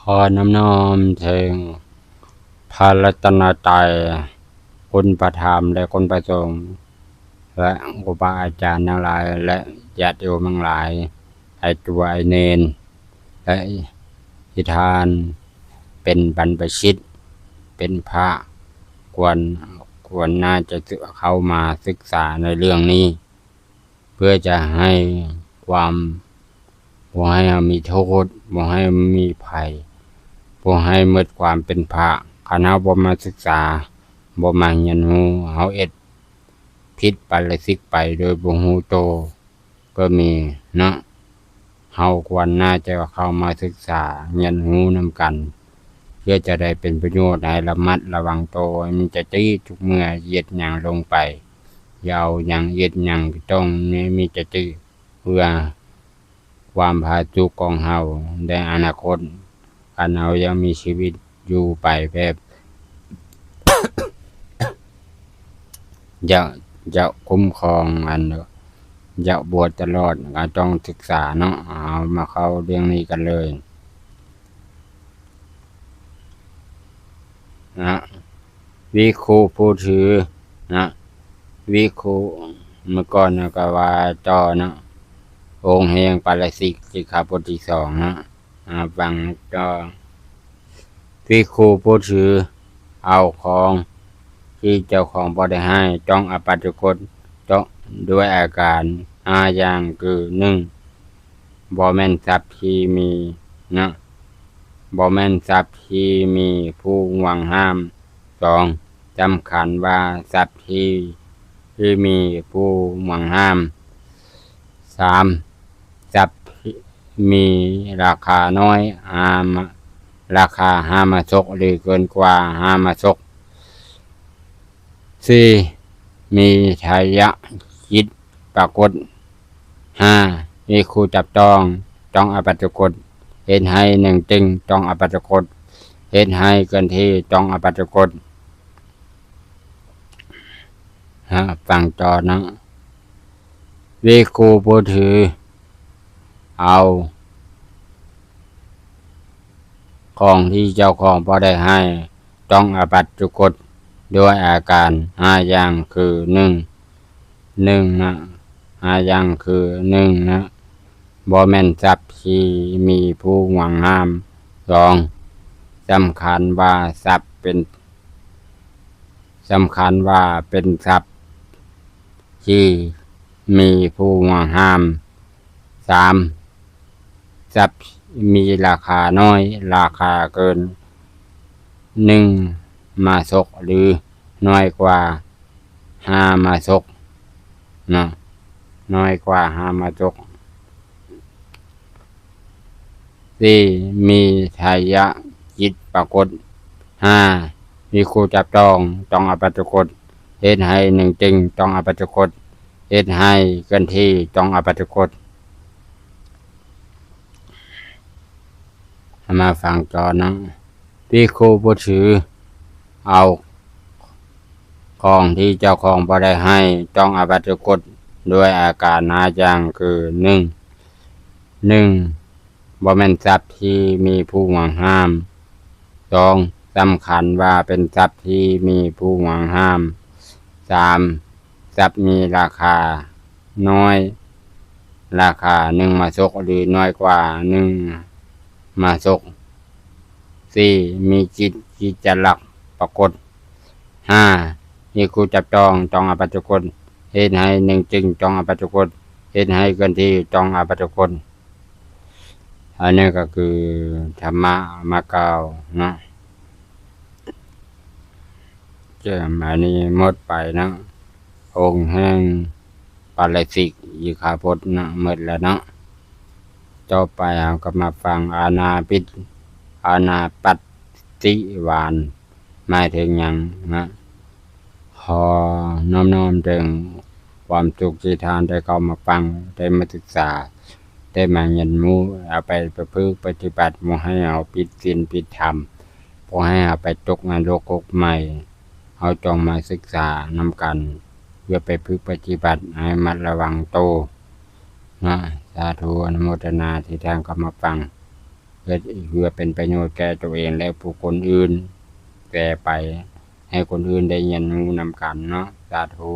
ขอน้อมน้อมถึงพระรัตนตรัยคุณประธรรมและคุณประสงค์และครูบาอาจารย์ทั้งหลายและญาติโยมทั้งหลายไอตัวไอเนนและอิทานเป็นบรรพชิตเป็นพระควรน่าจะเข้ามาศึกษาในเรื่องนี้เพื่อจะให้ความบ่ให้มีโทษบ่ให้มีภัยบ่ให้หมดความเป็นพระคันเฮาบ่มาศึกษาบ่มาเรียนรู้เฮาเอ็ดผิดไปและสิกไปโดยบ่รู้โตก็มีเนาะเฮาควรน่าจะเข้ามาศึกษาเรียนรู้นำกันเพื่อจะได้เป็นประโยชน์ให้ระมัดระวังโตมีสติทุกเมื่อเฮ็ดหยังลงไปอย่าเอาหยังเฮ็ดหยังต้องมีสติเพื่อความผาสุกของเฮาในอนาคตคันเฮายังมีชีวิตอยู่ไปแบบจะคุ้มครองจะบวชตลอดก็ต้องศึกษาเนาะเอามาเข้าเรื่องนี้กันเลยนะวิคูผู้ถือนะวิคูเมื่อก่อนก็ว่าต่อเนาะองค์แห่งปาราสิกสิกขาบทที่2นะฟังก็วิคูผู้ถือเอาของที่เจ้าของบ่ได้ให้ต้องอบัตทุกข์ต้องด้วยอาการ5อย่างคือ 1. บ่แม่นทรัพย์ที่มีนะบ่แม่นทรัพย์ที่มีผู้หวังห้าม 2. สำคัญว่าทรัพย์ที่มีผู้หวังห้าม 3. ทรัพย์มีราคาน้อยราคาหามาซกหรือเกินกว่าหามาซก 4. มีทายะจิตปรากฏ 5. มีคู่จับต้องอบัตทุกข์เฮ็ดให้หนึ่งจึงต้องอบัตทุกข์เฮ็ดให้เกินที่ต้องอบัตทุกข์ฟังต่อนะวิคูผู้ถือเอาของที่เจ้าของบ่ได้ให้ต้องอบัตทุกข์ด้วยอาการ5อย่างคือ 1. นะ5อย่างคือ 1. นะบ่แม่นทรัพย์ที่มีผู้หวังห้าม 2. สำคัญว่าทรัพย์เป็นทรัพย์ที่มีผู้หวังห้าม 3. ทรัพย์มีราคาน้อยราคาเกิน1มาซกหรือน้อยกว่า5มาซกนะน้อยกว่า5มาซก 4. มีทายะจิตปรากฏ 5. มีคู่จับต้องอบัตทุกข์เฮ็ดให้หนึ่งจึงต้องอบัตทุกข์เฮ็ดให้เกินที่ต้องอบัตทุกข์มาฟังต่อนะภิกขุผู้ถือเอาของที่เจ้าของบ่ได้ให้ต้องอบัตทุกข์ด้วยอาการ5อย่างคือ 1. บ่แม่นทรัพย์ที่มีผู้หวังห้าม 2. สำคัญว่าเป็นทรัพย์ที่มีผู้หวังห้าม 3. ทรัพย์มีราคาน้อยราคา1มาซกหรือน้อยกว่า1มาซก 4. มีจิตที่จะลักปรากฏ 5. มีคู่จับต้องอบัตทุกข์เฮ็ดให้หนึ่งจึงต้องอบัตทุกข์เฮ็ดให้เกินที่ต้องอบัตทุกข์อันนี้ก็คือธรรมะมาเก่าเนาะอันนี้หมดไปนะองค์แห่งปาราสิกสิกขาบทนะหมดแล้วเนาะต่อไปเราก็มาฟังอานาปัตติวานหมายถึงหยังนะขอน้อมถึงความสุขที่ท่านได้เข้ามาฟังได้มาศึกษาได้มาเรียนรู้เอาไปประพฤติปฏิบัติบ่ให้เอาผิดศีลผิดธรรมบ่ให้เอาไปตกนรกกใหม่เฮาต้องมาศึกษานำกันเพื่อไปฝึกปฏิบัติให้ระมัดระวังโตนะสาธุอนุโมทนาที่ท่านเข้ามาฟัง เพื่อเป็นประโยชน์แก่ตัวเองและผู้คนอื่นแก่ไปให้คนอื่นได้เรียนรู้นำกันเนาะสาธุ